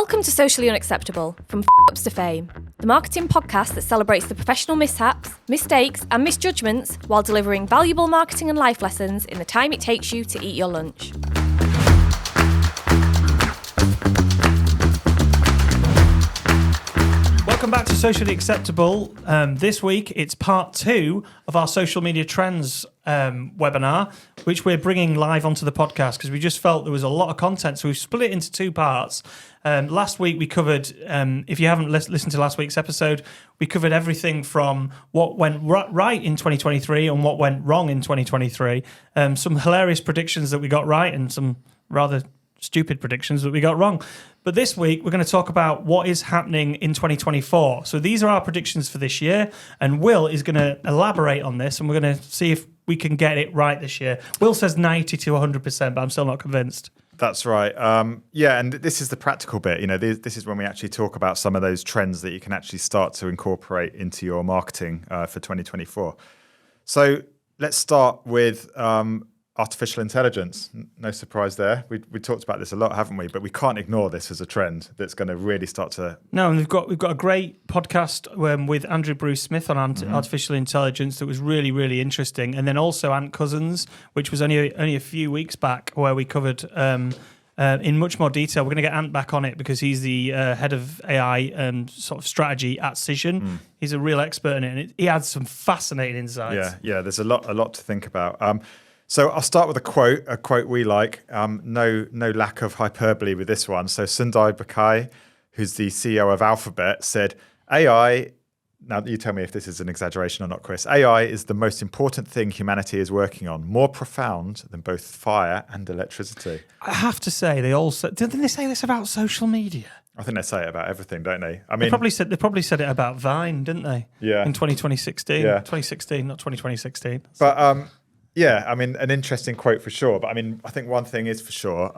Welcome to Socially Unacceptable, from F***ups to Fame, the marketing podcast that celebrates the professional mishaps, mistakes and misjudgments while delivering valuable marketing and life lessons in the time it takes you to eat your lunch. Welcome back to Socially Acceptable. This week, it's part 2 of our social media trends webinar, which we're bringing live onto the podcast because we just felt there was a lot of content. So we've split it into 2 parts. Last week, we covered, if you haven't listened to last week's episode, we covered everything from what went right in 2023 and what went wrong in 2023. Some hilarious predictions that we got right and some rather stupid predictions that we got wrong. But this week, we're going to talk about what is happening in 2024. So these are our predictions for this year, and Will is going to elaborate on this, and we're going to see if we can get it right this year. Will says 90 to 100%, but I'm still not convinced. That's right. Yeah, and this is the practical bit. You know, this is when we actually talk about some of those trends that you can actually start to incorporate into your marketing for 2024. So let's start with artificial intelligence. No surprise there. We talked about this a lot, haven't we? But we can't ignore this as a trend that's going to really start to... No, and we've got a great podcast with Andrew Bruce Smith on artificial intelligence that was really, really interesting. And then also Ant Cousins, which was only a few weeks back, where we covered in much more detail. We're going to get Ant back on it because he's the head of AI sort of strategy at Cision. He's a real expert in it, and he adds some fascinating insights. Yeah. There's a lot to think about. So I'll start with a quote we like. No lack of hyperbole with this one. So Sundar Pichai, who's the CEO of Alphabet, said, AI, now you tell me if this is an exaggeration or not, Chris, AI is the most important thing humanity is working on, more profound than both fire and electricity. I have to say, didn't they say this about social media? I think they say it about everything, don't they? I mean, they probably said it about Vine, didn't they? Yeah. In 2016. Yeah. 2016, not 2016. But yeah, I mean, an interesting quote for sure. But I mean, I think one thing is for sure.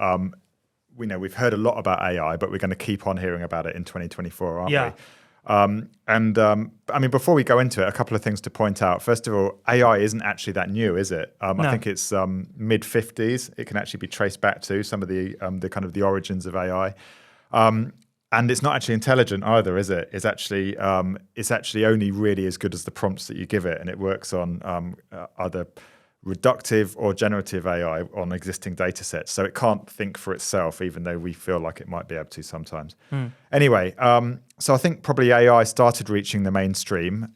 We know we've heard a lot about AI, but we're going to keep on hearing about it in 2024, aren't we? I mean, before we go into it, a couple of things to point out. First of all, AI isn't actually that new, is it? No. I think it's mid 50s. It can actually be traced back to some of the kind of the origins of AI. And it's not actually intelligent either, is it? It's actually only really as good as the prompts that you give it, and it works on either reductive or generative AI on existing data sets. So it can't think for itself, even though we feel like it might be able to sometimes. Anyway, so I think probably AI started reaching the mainstream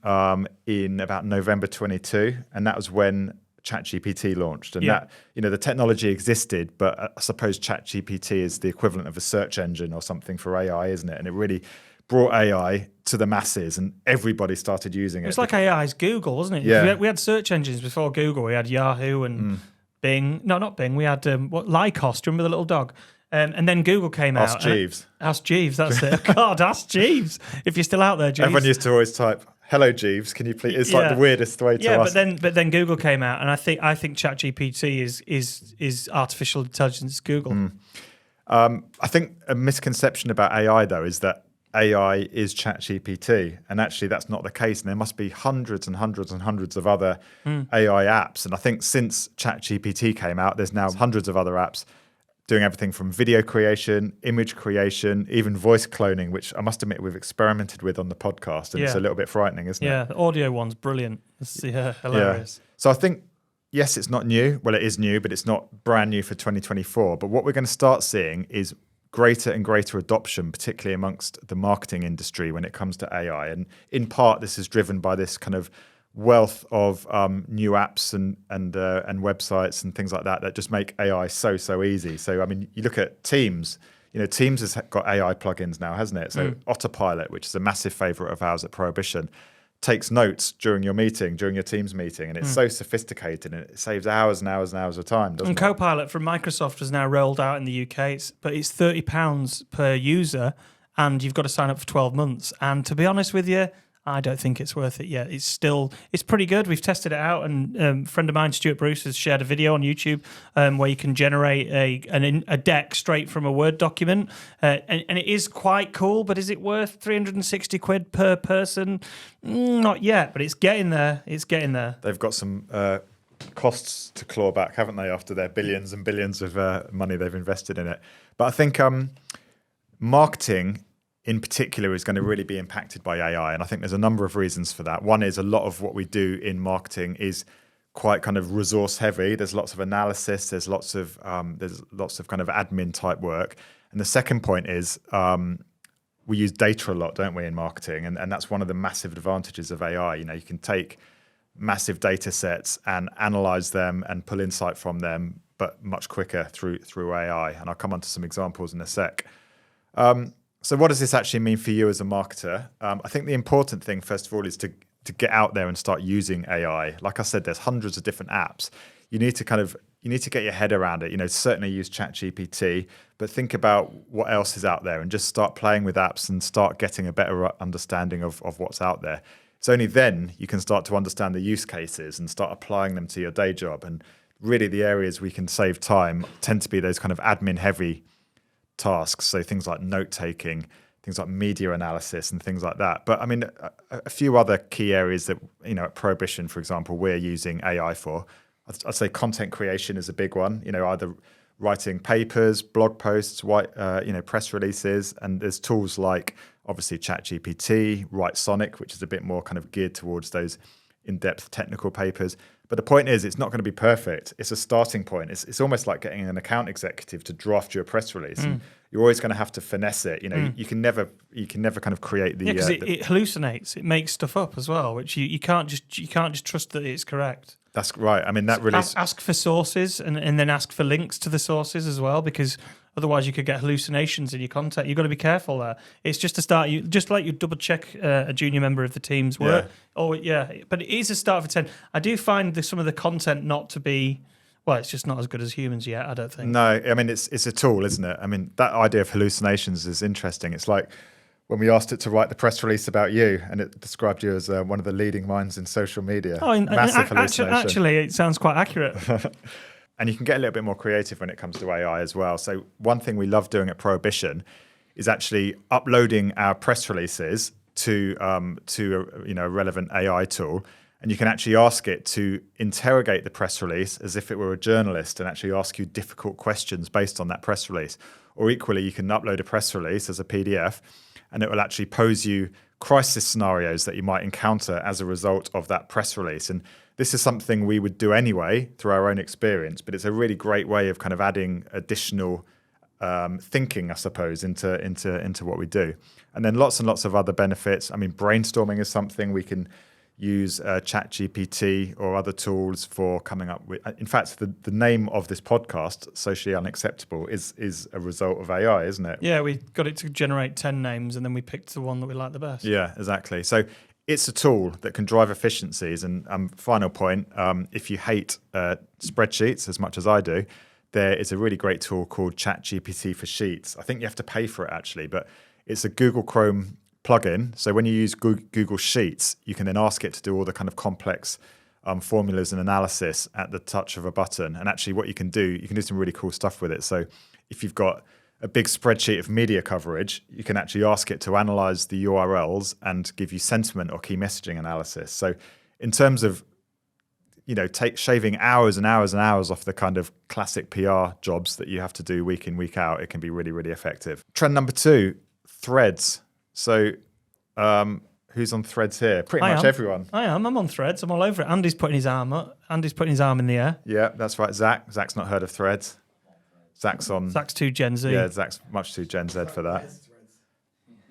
in about November 22, and that was when ChatGPT launched. And that, you know, the technology existed, but I suppose ChatGPT is the equivalent of a search engine or something for AI, isn't it? And it really brought AI to the masses, and everybody started using it. It's like AI's Google, wasn't it? Yeah. We had search engines before Google. We had Yahoo and Bing. No, not Bing. We had Lycos. Do you remember the little dog? And then Google came out. Ask Jeeves. Ask Jeeves, that's it. God, ask Jeeves. If you're still out there, Jeeves. Everyone used to always type, "Hello, Jeeves, can you please..." It's like the weirdest way to ask. but then Google came out, and I think ChatGPT is artificial intelligence Google. I think a misconception about AI, though, is that AI is ChatGPT, and actually that's not the case. And there must be hundreds and hundreds and hundreds of other AI apps. And I think since ChatGPT came out, there's now hundreds of other apps doing everything from video creation, image creation, even voice cloning, which I must admit we've experimented with on the podcast, and it's a little bit frightening, isn't it? Yeah, the audio one's brilliant. It's hilarious. Yeah. So I think, yes, it's not new. Well, it is new, but it's not brand new for 2024. But what we're going to start seeing is greater and greater adoption, particularly amongst the marketing industry when it comes to AI. And in part, this is driven by this kind of wealth of new apps and websites and things like that just make AI so easy. So, I mean, you look at Teams. You know, Teams has got AI plugins now, hasn't it? So Autopilot, which is a massive favorite of ours at Prohibition, takes notes during your Teams meeting, and it's so sophisticated, and it saves hours and hours and hours of time, doesn't it? And Copilot from Microsoft has now rolled out in the UK, but it's £30 per user, and you've got to sign up for 12 months. And to be honest with you, I don't think it's worth it yet. It's pretty good. We've tested it out, and a friend of mine, Stuart Bruce, has shared a video on YouTube where you can generate a deck straight from a Word document, and it is quite cool. But is it worth 360 quid per person? Not yet, but it's getting there. They've got some costs to claw back, haven't they, after their billions and billions of money they've invested in it. But I think marketing in particular is going to really be impacted by AI. And I think there's a number of reasons for that. One is a lot of what we do in marketing is quite kind of resource heavy. There's lots of analysis. There's lots of kind of admin type work. And the second point is we use data a lot, don't we, in marketing? And that's one of the massive advantages of AI. You can take massive data sets and analyze them and pull insight from them, but much quicker through AI. And I'll come on to some examples in a sec. So what does this actually mean for you as a marketer? I think the important thing, first of all, is to get out there and start using AI. Like I said, there's hundreds of different apps. You need to get your head around it. Certainly use ChatGPT, but think about what else is out there and just start playing with apps and start getting a better understanding of what's out there. It's only then you can start to understand the use cases and start applying them to your day job. And really the areas we can save time tend to be those kind of admin heavy tasks. So things like note-taking, things like media analysis and things like that. But I mean, a few other key areas that, at Prohibition, for example, we're using AI for. I'd say content creation is a big one, either writing papers, blog posts, press releases. And there's tools like, obviously, ChatGPT, WriteSonic, which is a bit more kind of geared towards those in-depth technical papers. But the point is, it's not going to be perfect. It's a starting point. It's almost like getting an account executive to draft you a press release. And you're always going to have to finesse it. You can never kind of create the. Yeah, because it hallucinates. It makes stuff up as well, which you can't just trust that it's correct. That's right. I mean, that really ask for sources and then ask for links to the sources as well, because otherwise you could get hallucinations in your content. You've got to be careful there. It's just a start. Just like you double check a junior member of the team's work. But it is a start for 10. I do find some of the content not to be. Well, it's just not as good as humans yet, I don't think. No, I mean, it's a tool, isn't it? I mean, that idea of hallucinations is interesting. It's like when we asked it to write the press release about you, and it described you as one of the leading minds in social media. Massive hallucination. Actually, it sounds quite accurate. And you can get a little bit more creative when it comes to AI as well. So one thing we love doing at Prohibition is actually uploading our press releases to a relevant AI tool. And you can actually ask it to interrogate the press release as if it were a journalist and actually ask you difficult questions based on that press release. Or equally, you can upload a press release as a PDF and it will actually pose you crisis scenarios that you might encounter as a result of that press release. And this is something we would do anyway through our own experience, but it's a really great way of kind of adding additional thinking, I suppose, into what we do. And then lots and lots of other benefits. I mean, brainstorming is something we can use ChatGPT or other tools for coming up with. In fact, the name of this podcast, Socially Unacceptable, is a result of AI, isn't it? Yeah, we got it to generate 10 names and then we picked the one that we like the best. Yeah, exactly. So it's a tool that can drive efficiencies. And final point, if you hate spreadsheets as much as I do, there is a really great tool called ChatGPT for Sheets. I think you have to pay for it actually, but it's a Google Chrome plugin. So when you use Google Sheets, you can then ask it to do all the kind of complex formulas and analysis at the touch of a button. And actually what you can do some really cool stuff with it. So if you've got a big spreadsheet of media coverage, you can actually ask it to analyze the URLs and give you sentiment or key messaging analysis. So in terms of shaving hours and hours and hours off the kind of classic PR jobs that you have to do week in, week out, it can be really, really effective. Trend number 2, threads. So who's on threads here? Pretty much everyone. I am. I'm on threads. I'm all over it. Andy's putting his arm up. Andy's putting his arm in the air. Yeah, that's right. Zach's not heard of threads. Zach's too Gen Z. Yeah, Zach's much too Gen Z for that.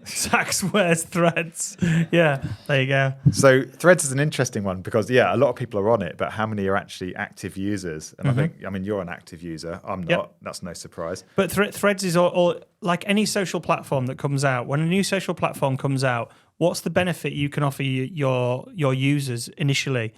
Zach wears threads. Yeah, there you go. So threads is an interesting one because, a lot of people are on it, but how many are actually active users? And I mean, you're an active user. I'm not. Yep. That's no surprise. But threads is all like any social platform that comes out. When a new social platform comes out, what's the benefit you can offer your users initially?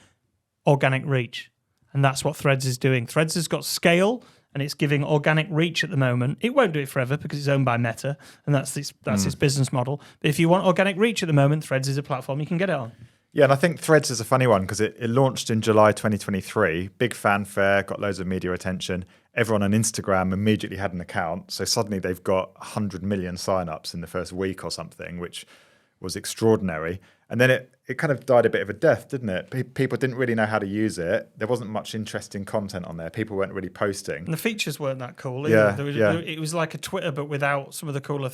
Organic reach. And that's what Threads is doing. Threads has got scale and it's giving organic reach at the moment. It won't do it forever because it's owned by Meta and that's its business model. But if you want organic reach at the moment, Threads is a platform you can get it on. Yeah, and I think Threads is a funny one because it launched in July 2023. Big fanfare, got loads of media attention. Everyone on Instagram immediately had an account. So suddenly they've got 100 million signups in the first week or something, which was extraordinary. And then it kind of died a bit of a death, didn't it? People didn't really know how to use it. There wasn't much interesting content on there. People weren't really posting. And the features weren't that cool either. Yeah. It was like a Twitter, but without some of the cooler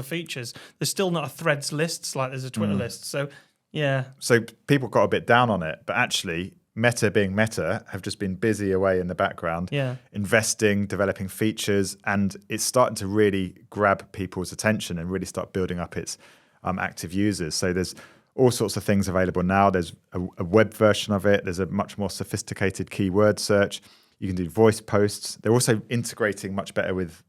features. There's still not a threads list like there's a Twitter list. So, yeah. So people got a bit down on it. But actually, Meta being Meta have just been busy away in the background, investing, developing features, and it's starting to really grab people's attention and really start building up its active users. So there's all sorts of things available now. There's a web version of it. There's a much more sophisticated keyword search. You can do voice posts. They're also integrating much better with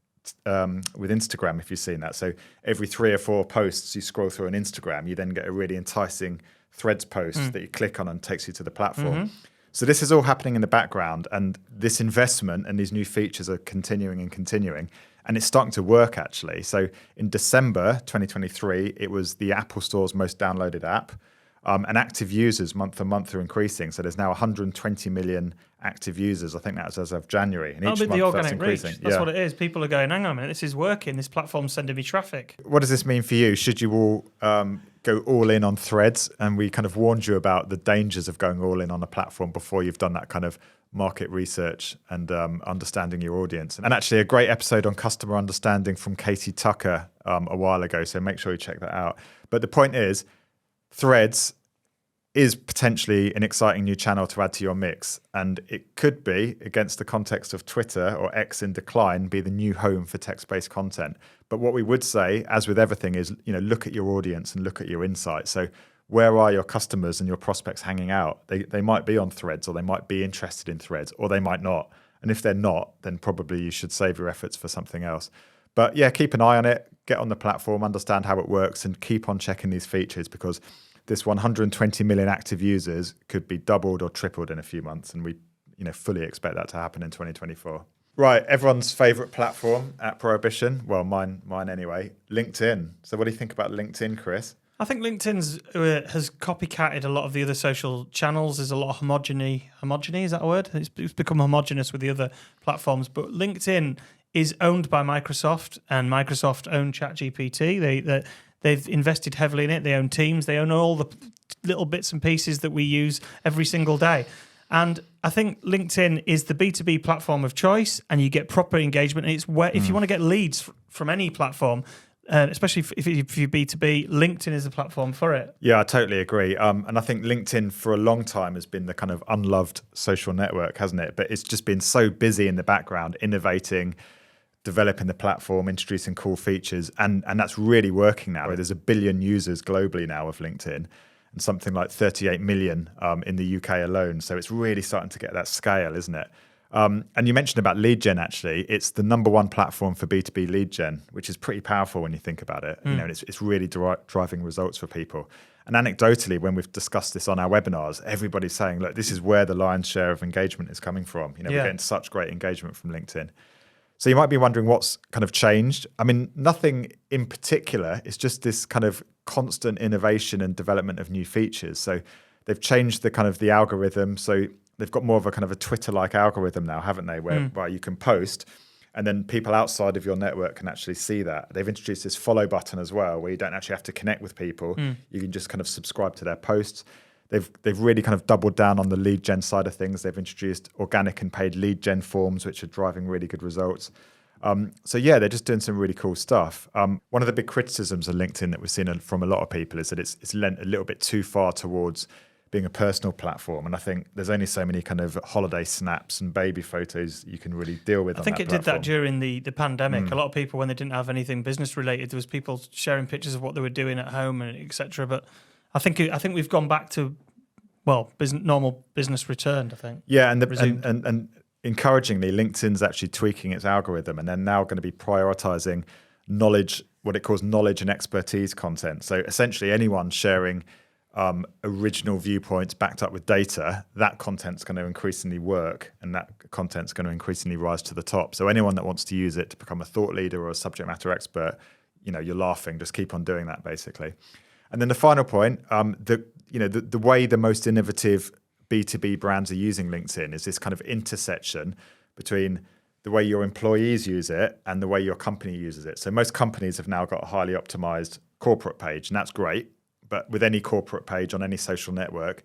Instagram, if you've seen that. So every 3 or 4 posts you scroll through on Instagram, you then get a really enticing Threads post that you click on and takes you to the platform. So this is all happening in the background, and this investment and these new features are continuing. And it's starting to work, actually. So in December 2023, it was the Apple Store's most downloaded app. And active users month on month are increasing. So there's now 120 million active users. I think that's as of January. And That'll each be the month that's organic reach. increasing. That's what it is. People are going, hang on a minute, this is working. This platform's sending me traffic. What does this mean for you? Should you all go all in on Threads? And we kind of warned you about the dangers of going all in on a platform before you've done that kind of market research and understanding your audience. And actually a great episode on customer understanding from Katie Tucker a while ago. So make sure you check that out. But the point is, Threads is potentially an exciting new channel to add to your mix. And it could be, against the context of Twitter or X in decline, be the new home for text-based content. But what we would say, as with everything, is look at your audience and look at your insights. So where are your customers and your prospects hanging out? They might be on Threads, or they might be interested in Threads, or they might not. And if they're not, then probably you should save your efforts for something else. But yeah, keep an eye on it, get on the platform, understand how it works, and keep on checking these features, because this 120 million active users could be doubled or tripled in a few months, and we fully expect that to happen in 2024. Right, everyone's favorite platform at Prohibition, well, mine anyway, LinkedIn. So what do you think about LinkedIn, Chris? I think LinkedIn has copycatted a lot of the other social channels. There's a lot of homogeny, is that a word? It's become homogenous with the other platforms. But LinkedIn is owned by Microsoft, and Microsoft own ChatGPT. They've invested heavily in it. They own Teams. They own all the little bits and pieces that we use every single day. And I think LinkedIn is the B2B platform of choice, and you get proper engagement. And it's where, if you want to get leads from any platform, especially if you're B2B, LinkedIn is the platform for it. Yeah, I totally agree. And I think LinkedIn for a long time has been the kind of unloved social network, hasn't it? But it's just been so busy in the background, innovating, developing the platform, introducing cool features, and that's really working now. There's 1 billion users globally now of LinkedIn, and something like 38 million in the UK alone. So it's really starting to get that scale, isn't it? And you mentioned about lead gen, actually. It's the number one platform for B2B lead gen, which is pretty powerful when you think about it. And it's really driving results for people. And anecdotally, when we've discussed this on our webinars, everybody's saying, look, this is where the lion's share of engagement is coming from. We're getting such great engagement from LinkedIn. So you might be wondering what's kind of changed. I mean, nothing in particular. It's just this kind of constant innovation and development of new features. So they've changed the kind of the algorithm. So they've got more of a kind of a Twitter-like algorithm now, haven't they? Where you can post, and then people outside of your network can actually see that. They've introduced this follow button as well, where you don't actually have to connect with people. You can just kind of subscribe to their posts. They've really kind of doubled down on the lead gen side of things. They've introduced organic and paid lead gen forms, which are driving really good results. So yeah, they're just doing some really cool stuff. One of the big criticisms of LinkedIn that we've seen from a lot of people is that it's lent a little bit too far towards being a personal platform. And I think there's only so many kind of holiday snaps and baby photos you can really deal with. I think it did that during the pandemic. A lot of people, when they didn't have anything business related, there was people sharing pictures of what they were doing at home and etc. But I think we've gone back to, well, normal business returned, I think. Yeah, and encouragingly, LinkedIn's actually tweaking its algorithm, and they're now going to be prioritizing knowledge, what it calls knowledge and expertise content. So essentially anyone sharing original viewpoints backed up with data, that content's going to increasingly work, and that content's going to increasingly rise to the top. So anyone that wants to use it to become a thought leader or a subject matter expert, you're laughing, just keep on doing that, basically. And then the final point, the way the most innovative B2B brands are using LinkedIn is this kind of intersection between the way your employees use it and the way your company uses it. So most companies have now got a highly optimized corporate page, and that's great. but with any corporate page on any social network,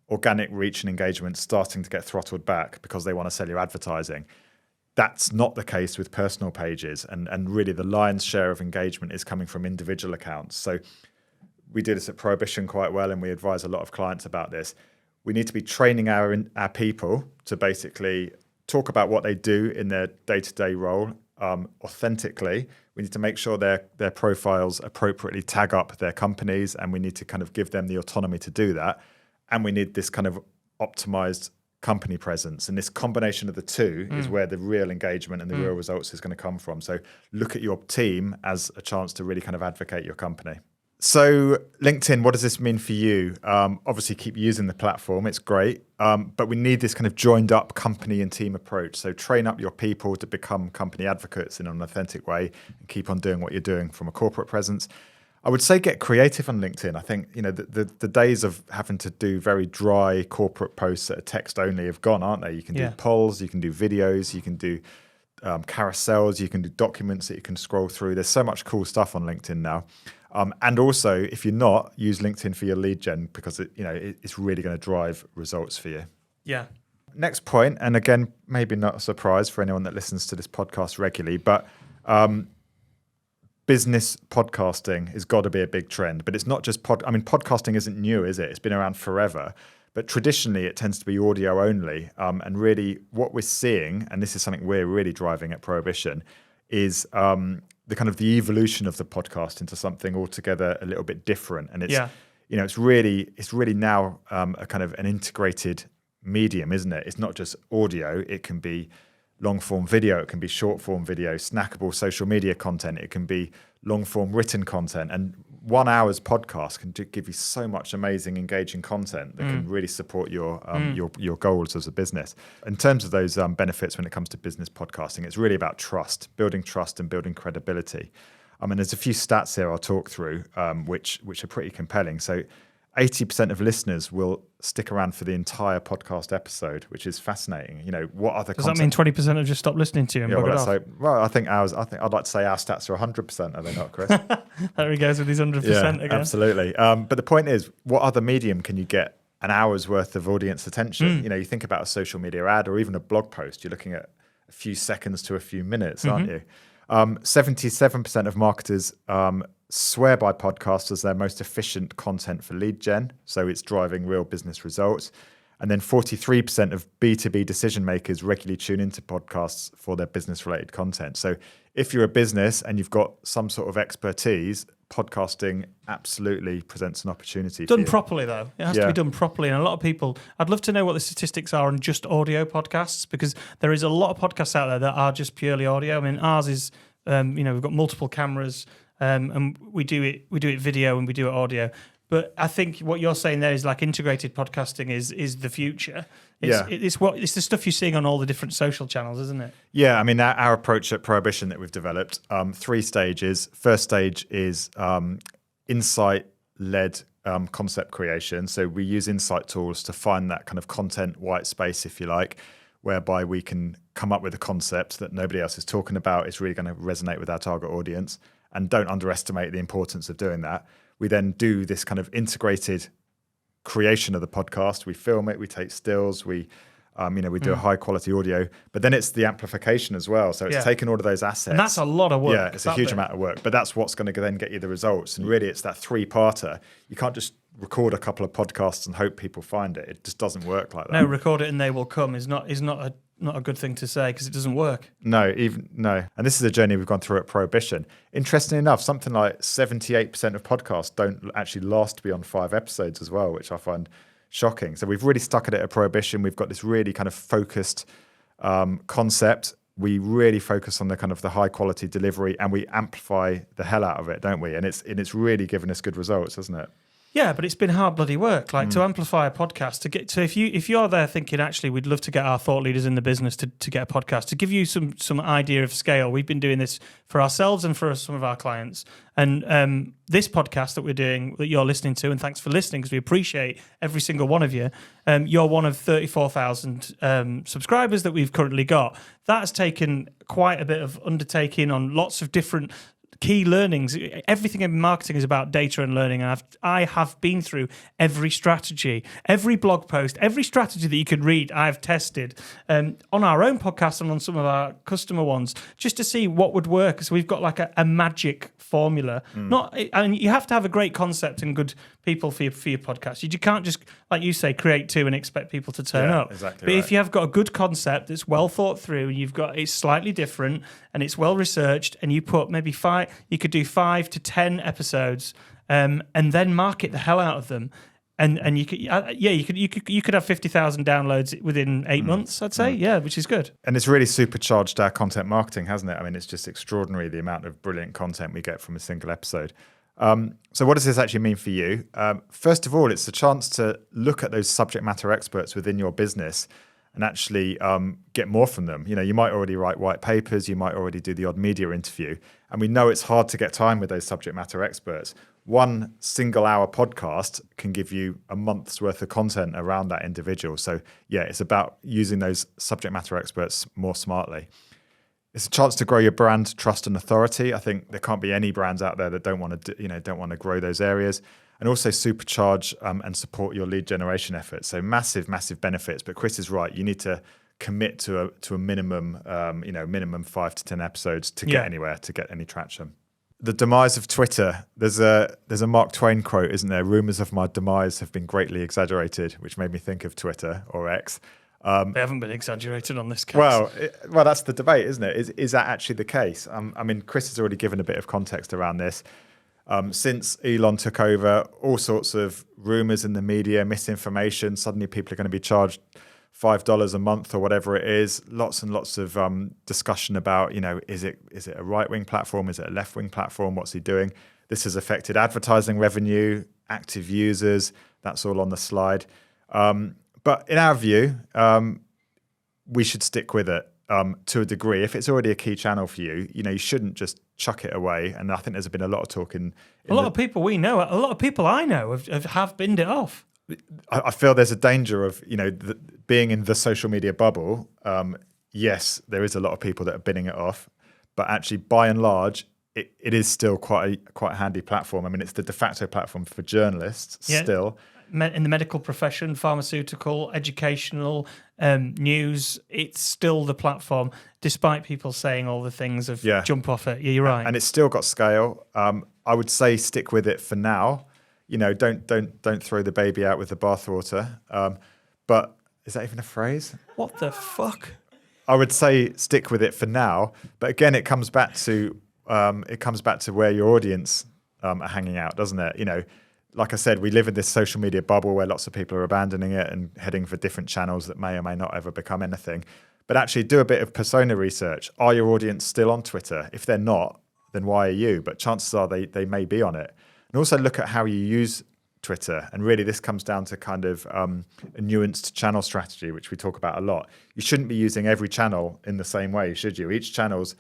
organic reach and engagement starting to get throttled back because they want to sell you advertising. That's not the case with personal pages. And really the lion's share of engagement is coming from individual accounts. So we do this at Prohibition quite well, and we advise a lot of clients about this. We need to be training our people to basically talk about what they do in their day-to-day role authentically. We need to make sure their profiles appropriately tag up their companies, and we need to kind of give them the autonomy to do that. And we need this kind of optimized company presence. And this combination of the two is where the real engagement and the real results is going to come from. So look at your team as a chance to really kind of advocate your company. So LinkedIn, what does this mean for you? Obviously, keep using the platform. It's great. But we need this kind of joined up company and team approach. So train up your people to become company advocates in an authentic way and keep on doing what you're doing from a corporate presence. I would say get creative on LinkedIn. I think the days of having to do very dry corporate posts that are text only have gone, aren't they? You can do polls, you can do videos, you can do carousels, you can do documents that you can scroll through. There's so much cool stuff on LinkedIn now. And also, if you're not, use LinkedIn for your lead gen because it's really going to drive results for you. Yeah. Next point, and again, maybe not a surprise for anyone that listens to this podcast regularly, but business podcasting has got to be a big trend. But it's not just podcasting isn't new, is it? It's been around forever. But traditionally, it tends to be audio only. And really, what we're seeing, and this is something we're really driving at Prohibition, is the kind of the evolution of the podcast into something altogether a little bit different. And it's really now a kind of an integrated medium, isn't it? It's not just audio. It can be long form video. It can be short form video, snackable social media content. It can be long form written content. And 1 hour's podcast can give you so much amazing, engaging content that can really support your goals as a business. In terms of those benefits when it comes to business podcasting, it's really about trust and building credibility. There's a few stats here I'll talk through, which are pretty compelling. So 80% of listeners will stick around for the entire podcast episode, which is fascinating. What other Does that mean 20% have just stopped listening to you and buggered off? I think I'd like to say our stats are 100%, are they not, Chris? There he goes with his 100% again. Absolutely. But the point is, what other medium can you get an hour's worth of audience attention? You think about a social media ad or even a blog post, you're looking at a few seconds to a few minutes, aren't you? 77% of marketers swear by podcasts as their most efficient content for lead gen, so it's driving real business results. And then 43% of B2B decision makers regularly tune into podcasts for their business-related content. So if you're a business and you've got some sort of expertise, podcasting absolutely presents an opportunity for you. Done properly, though. It has to be done properly. And a lot of people, I'd love to know what the statistics are on just audio podcasts, because there is a lot of podcasts out there that are just purely audio. Ours is, we've got multiple cameras, and we do it video and we do it audio. But I think what you're saying there is like integrated podcasting is the future. It's the stuff you're seeing on all the different social channels, isn't it? Yeah, our approach at Prohibition that we've developed, 3 stages. First stage is insight-led concept creation. So we use insight tools to find that kind of content white space, if you like, whereby we can come up with a concept that nobody else is talking about. It's really going to resonate with our target audience. And don't underestimate the importance of doing that. We then do this kind of integrated creation of the podcast. We film it, we take stills, we do a high quality audio, but then it's the amplification as well. So it's taking all of those assets. And that's a lot of work. Yeah, it's a huge amount of work, but that's what's going to then get you the results. And really it's that 3-parter. You can't just record a couple of podcasts and hope people find it. It just doesn't work like that. No, record it and they will come is not a good thing to say, because it doesn't work. No. And this is a journey we've gone through at Prohibition. Interestingly enough, something like 78% of podcasts don't actually last beyond 5 episodes as well, which I find shocking. So we've really stuck at it at Prohibition. We've got this really kind of focused concept. We really focus on the kind of the high quality delivery, and we amplify the hell out of it, don't we? And it's really given us good results, hasn't it? Yeah, but it's been hard bloody work. To amplify a podcast, to get to if you're there thinking actually we'd love to get our thought leaders in the business to get a podcast, to give you some idea of scale. We've been doing this for ourselves and for some of our clients. And this podcast that we're doing, that you're listening to, and thanks for listening because we appreciate every single one of you. You're one of 34,000 subscribers that we've currently got. That has taken quite a bit of undertaking on lots of different key learnings. Everything in marketing is about data and learning. And I have been through every strategy, every blog post, every strategy that you could read. I've tested on our own podcast and on some of our customer ones just to see what would work. So we've got like a magic formula. And you have to have a great concept and good people for your podcast. You can't just, like you say, create two and expect people to turn up. Exactly. But if you have got a good concept that's well thought through, and it's slightly different and it's well researched, and you put maybe you could do 5 to 10 episodes, and then market the hell out of them. And you could, you could have 50,000 downloads within 8 months, I'd say, which is good. And it's really supercharged our content marketing, hasn't it? I mean, it's just extraordinary the amount of brilliant content we get from a single episode. So what does this actually mean for you? First of all, it's a chance to look at those subject matter experts within your business and actually get more from them. You know, you might already write white papers, you might already do the odd media interview, and we know it's hard to get time with those subject matter experts. One single hour podcast can give you a month's worth of content around that individual. So yeah, it's about using those subject matter experts more smartly. It's a chance to grow your brand, trust, and authority. I think there can't be any brands out there that don't want to grow those areas, and also supercharge and support your lead generation efforts. So massive benefits. But Chris is right. You need to commit to a minimum, minimum 5 to 10 episodes to get anywhere, to get any traction. The demise of Twitter. There's a Mark Twain quote, isn't there? Rumors of my demise have been greatly exaggerated, which made me think of Twitter or X. They haven't been exaggerated on this case. Well, that's the debate, isn't it? Is that actually the case? I mean, Chris has already given a bit of context around this. Since Elon took over, all sorts of rumors in the media, misinformation. Suddenly people are going to be charged $5 a month or whatever it is. Lots and lots of discussion about, is it a right-wing platform? Is it a left-wing platform? What's he doing? This has affected advertising revenue, active users. That's all on the slide. But in our view, we should stick with it to a degree. If it's already a key channel for you, you shouldn't just chuck it away. And I think there's been a lot of talk in a lot of people we know, a lot of people I know have binned it off. I feel there's a danger of being in the social media bubble. Yes, there is a lot of people that are binning it off, but actually, by and large, it is still quite a handy platform. I mean, it's the de facto platform for journalists still. In the medical profession, pharmaceutical, educational, news, it's still the platform, despite people saying all the things of jump off it. Yeah, you're right. And it's still got scale. I would say stick with it for now. Don't throw the baby out with the bathwater. But is that even a phrase? What the fuck? I would say stick with it for now. But again, it comes back to where your audience are hanging out, doesn't it? Like I said, we live in this social media bubble where lots of people are abandoning it and heading for different channels that may or may not ever become anything. But actually do a bit of persona research. Are your audience still on Twitter? If they're not, then why are you? But chances are they may be on it. And also look at how you use Twitter. And really this comes down to kind of a nuanced channel strategy, which we talk about a lot. You shouldn't be using every channel in the same way, should you? Each channel's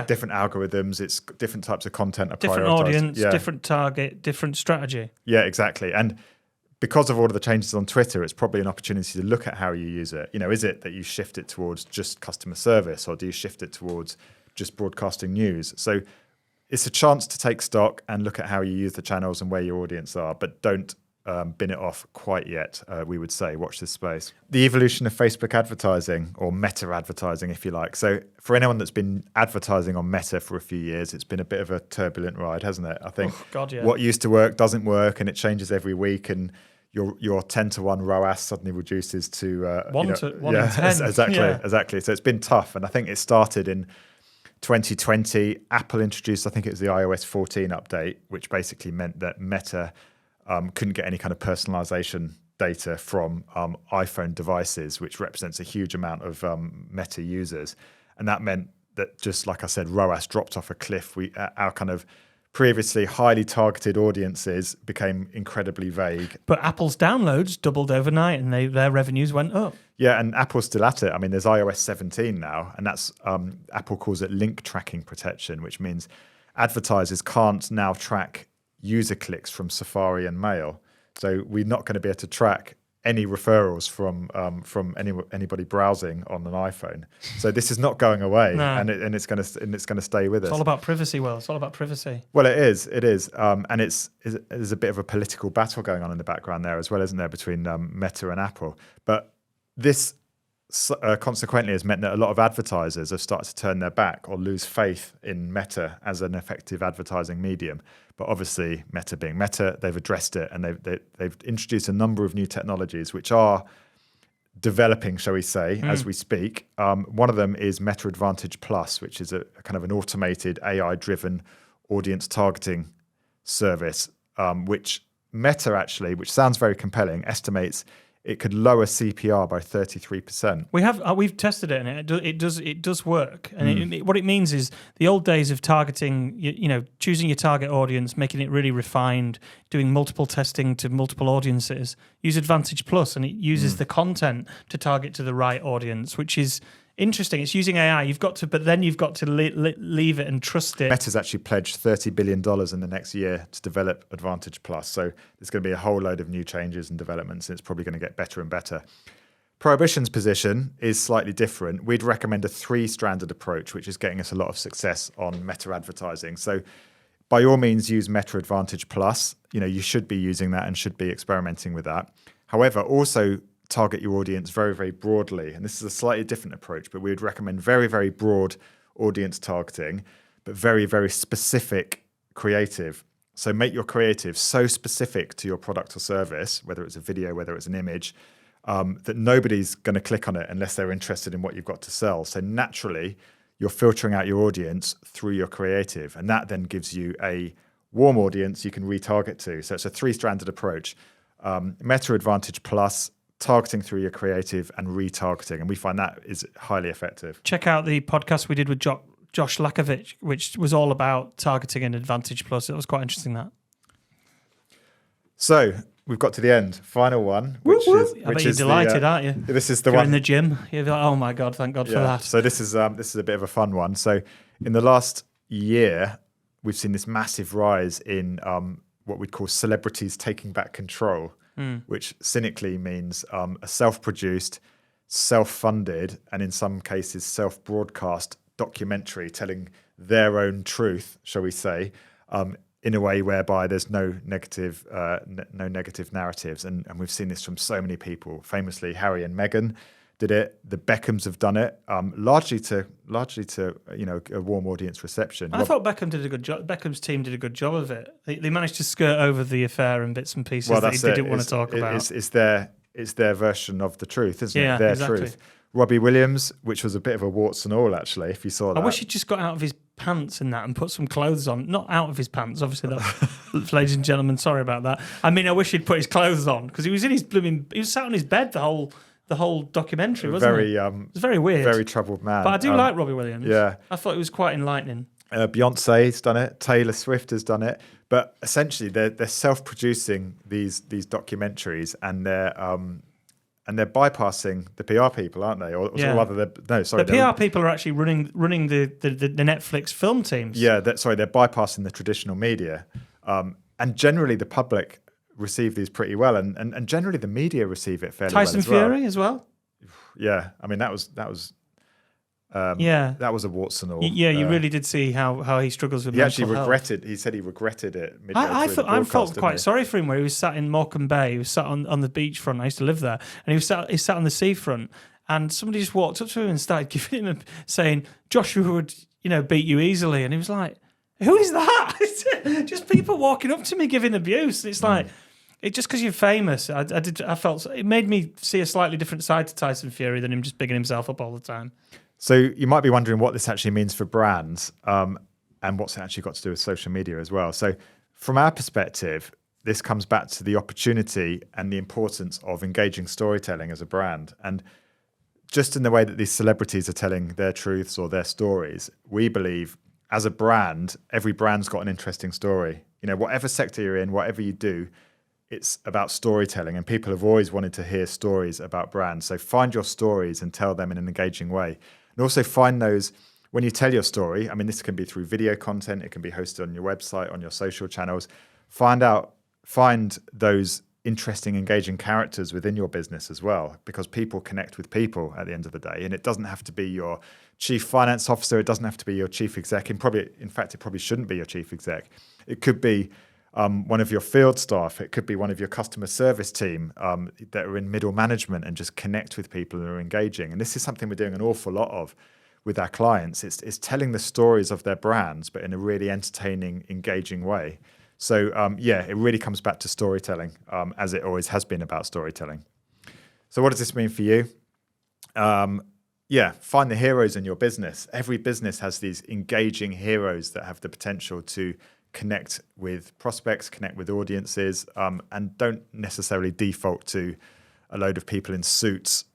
different algorithms, it's different types of content are different prioritized. Audience, different target, different strategy. Yeah, exactly. And because of all of the changes on Twitter, it's probably an opportunity to look at how you use it. Is it that you shift it towards just customer service, or do you shift it towards just broadcasting news? So it's a chance to take stock and look at how you use the channels and where your audience are, but don't bin it off quite yet, we would say. Watch this space. The evolution of Facebook advertising, or meta advertising, if you like. So for anyone that's been advertising on Meta for a few years, it's been a bit of a turbulent ride, hasn't it? I think what used to work doesn't work, and it changes every week, and your 10 to 1 ROAS suddenly reduces to 1 to 10. Exactly. So it's been tough, and I think it started in 2020. Apple introduced, I think it was the iOS 14 update, which basically meant that Meta couldn't get any kind of personalization data from iPhone devices, which represents a huge amount of Meta users. And that meant that, just like I said, ROAS dropped off a cliff. Our kind of previously highly targeted audiences became incredibly vague. But Apple's downloads doubled overnight, and their revenues went up. Yeah, and Apple's still at it. I mean, there's iOS 17 now, and that's Apple calls it link tracking protection, which means advertisers can't now track user clicks from Safari and Mail. So we're not going to be able to track any referrals from anybody browsing on an iPhone. So this is not going away, No. and it's going to stay with us. It's all about privacy, Will. It's all about privacy. Well, it is, and there's a bit of a political battle going on in the background there as well, isn't there, between Meta and Apple? But this consequently has meant that a lot of advertisers have started to turn their back or lose faith in Meta as an effective advertising medium. But obviously, Meta being Meta, they've addressed it, and they've introduced a number of new technologies which are developing, shall we say, as we speak. One of them is Meta Advantage Plus, which is a kind of an automated AI-driven audience targeting service, which Meta actually, which sounds very compelling, estimates it could lower CPR by 33%. We've tested it, and it does work. And what it means is the old days of targeting, choosing your target audience, making it really refined, doing multiple testing to multiple audiences. Use Advantage Plus, and it uses the content to target to the right audience, which is interesting. It's using AI. But then you've got to leave it and trust it. Meta's actually pledged $30 billion in the next year to develop Advantage Plus. So there's going to be a whole load of new changes and developments, and it's probably going to get better and better. Prohibition's position is slightly different. We'd recommend a 3-stranded approach, which is getting us a lot of success on Meta advertising. So by all means, use Meta Advantage Plus. You should be using that and should be experimenting with that. However, also target your audience very, very broadly. And this is a slightly different approach, but we would recommend very, very broad audience targeting, but very, very specific creative. So make your creative so specific to your product or service, whether it's a video, whether it's an image, that nobody's going to click on it unless they're interested in what you've got to sell. So naturally, you're filtering out your audience through your creative, and that then gives you a warm audience you can retarget to. So it's a 3-stranded approach. Meta Advantage Plus, targeting through your creative, and retargeting. And we find that is highly effective. Check out the podcast we did with Josh Lakovich, which was all about targeting and Advantage Plus. It was quite interesting, that. So we've got to the end. Final one. I bet you're delighted, aren't you? This is the You're one in the gym. You're like, oh my God, thank God for that. So this is a bit of a fun one. So in the last year, we've seen this massive rise in what we'd call celebrities taking back control. Which cynically means a self-produced, self-funded, and in some cases self-broadcast documentary telling their own truth, shall we say, in a way whereby there's no negative narratives. And we've seen this from so many people. Famously, Harry and Meghan did it. The Beckhams have done it, largely to a warm audience reception. I thought Beckham did a good job. Beckham's team did a good job of it. They managed to skirt over the affair and bits and pieces that he didn't want to talk about. It's their version of the truth, isn't it? Their exactly. truth. Robbie Williams, which was a bit of a warts and all, actually, if you saw that. I wish he'd just got out of his pants and that and put some clothes on. Not out of his pants, obviously. That, ladies and gentlemen, sorry about that. I mean, I wish he'd put his clothes on, because he was sat on his bed the whole documentary, wasn't he? It was very weird. Very troubled man. But I do like Robbie Williams. Yeah. I thought it was quite enlightening. Beyonce's done it. Taylor Swift has done it. But essentially, they're self-producing these documentaries, and they're bypassing the PR people, aren't they? Or rather, the PR people are actually running the Netflix film teams. Yeah, they're bypassing the traditional media, and generally the public receive these pretty well, and generally the media receive it fairly well. Tyson Fury as well. Yeah, I mean that was a warts and all. Yeah, you really did see how he struggles with. He actually regretted. He said he regretted it. I felt quite sorry for him where he was sat in Morecambe Bay. He was sat on the beachfront. I used to live there, and he sat on the seafront. And somebody just walked up to him and started giving him saying, "Joshua would beat you easily," and he was like, "Who is that?" Just people walking up to me giving abuse. It's like. Just because you're famous, I felt it made me see a slightly different side to Tyson Fury than him just bigging himself up all the time. So you might be wondering what this actually means for brands, and what's it actually got to do with social media as well. So from our perspective, this comes back to the opportunity and the importance of engaging storytelling as a brand. And just in the way that these celebrities are telling their truths or their stories, we believe as a brand, every brand's got an interesting story. Whatever sector you're in, whatever you do, it's about storytelling, and people have always wanted to hear stories about brands. So find your stories and tell them in an engaging way. And also find those, when you tell your story, I mean, this can be through video content, it can be hosted on your website, on your social channels. Find those interesting, engaging characters within your business as well, because people connect with people at the end of the day. And it doesn't have to be your chief finance officer. It doesn't have to be your chief exec. In fact, it probably shouldn't be your chief exec. It could be one of your field staff. It could be one of your customer service team that are in middle management and just connect with people and are engaging. And this is something we're doing an awful lot of with our clients. It's telling the stories of their brands, but in a really entertaining, engaging way. So it really comes back to storytelling, as it always has been about storytelling. So what does this mean for you? Find the heroes in your business. Every business has these engaging heroes that have the potential to connect with prospects, connect with audiences, and don't necessarily default to a load of people in suits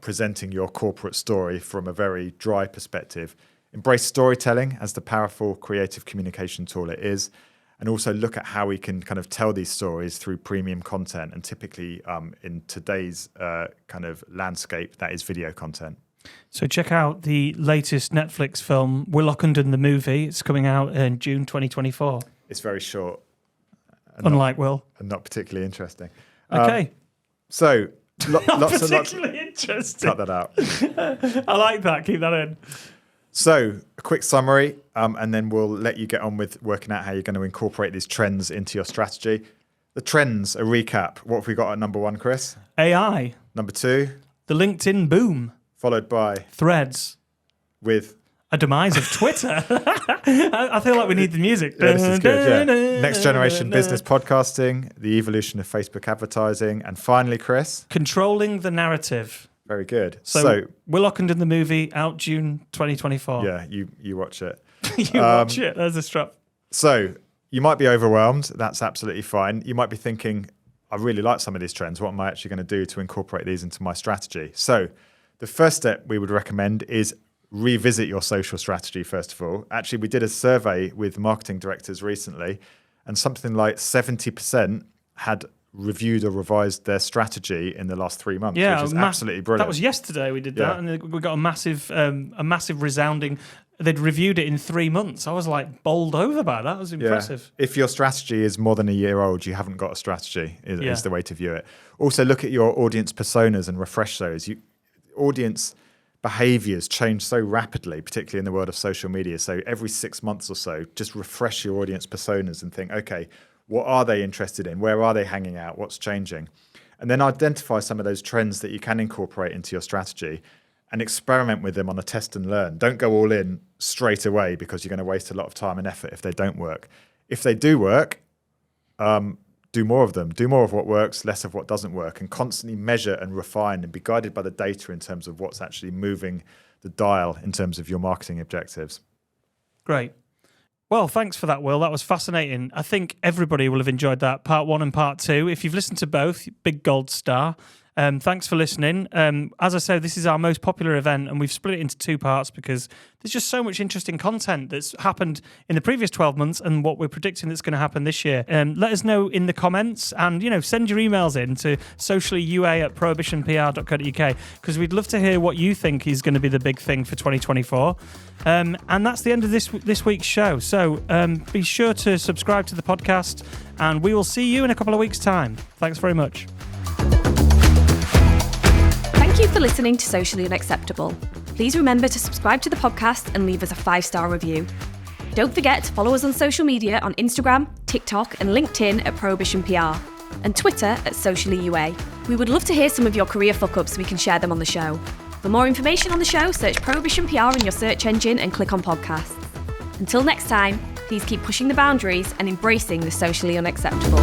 presenting your corporate story from a very dry perspective. Embrace storytelling as the powerful creative communication tool it is, and also look at how we can kind of tell these stories through premium content, and typically in today's kind of landscape, that is video content. So check out the latest Netflix film, Will Ockenden the movie. It's coming out in June 2024. It's very short. Unlike Will. And not particularly interesting. Okay. So lots and lots. Particularly interesting. Cut that out. I like that. Keep that in. So a quick summary, and then we'll let you get on with working out how you're going to incorporate these trends into your strategy. The trends, a recap. What have we got at number 1, Chris? AI. Number 2. The LinkedIn boom. Followed by Threads. With a demise of Twitter. I feel like we need the music. Yeah, this is good. Yeah. Next generation business podcasting, the evolution of Facebook advertising, and finally, Chris, controlling the narrative. Very good. So Will Ockenden the movie out June 2024. Yeah, you watch it. You watch it. There's a strap. So you might be overwhelmed. That's absolutely fine. You might be thinking, I really like some of these trends. What am I actually going to do to incorporate these into my strategy? So the first step we would recommend is revisit your social strategy, first of all. Actually, we did a survey with marketing directors recently, and something like 70% had reviewed or revised their strategy in the last 3 months, which is absolutely brilliant. That was yesterday we did that, and we got a massive resounding. They'd reviewed it in 3 months. I was like bowled over by that. It was impressive. If your strategy is more than a year old, you haven't got a strategy, is the way to view it. Also, look at your audience personas and refresh those. Audience behaviors change so rapidly, particularly in the world of social media. So every 6 months or so, just refresh your audience personas and think, okay, what are they interested in? Where are they hanging out? What's changing? And then identify some of those trends that you can incorporate into your strategy and experiment with them on a test and learn. Don't go all in straight away, because you're going to waste a lot of time and effort if they don't work. If they do work, do more of them. Do more of what works, less of what doesn't work, and constantly measure and refine and be guided by the data in terms of what's actually moving the dial in terms of your marketing objectives. Great. Well, thanks for that, Will. That was fascinating. I think everybody will have enjoyed that, part 1 and part 2. If you've listened to both, big gold star. Thanks for listening. As I said, this is our most popular event, and we've split it into 2 parts because there's just so much interesting content that's happened in the previous 12 months and what we're predicting that's going to happen this year. Let us know in the comments, and send your emails in to sociallyua@prohibitionpr.co.uk, because we'd love to hear what you think is going to be the big thing for 2024. And that's the end of this week's show. So be sure to subscribe to the podcast, and we will see you in a couple of weeks' time. Thanks very much. Thank you for listening to Socially Unacceptable. Please remember to subscribe to the podcast and leave us a 5-star review. Don't forget to follow us on social media on Instagram, TikTok and LinkedIn at Prohibition PR, and Twitter at Socially UA. We would love to hear some of your career fuck-ups so we can share them on the show. For more information on the show, search Prohibition PR in your search engine and click on podcasts. Until next time, please keep pushing the boundaries and embracing the socially unacceptable.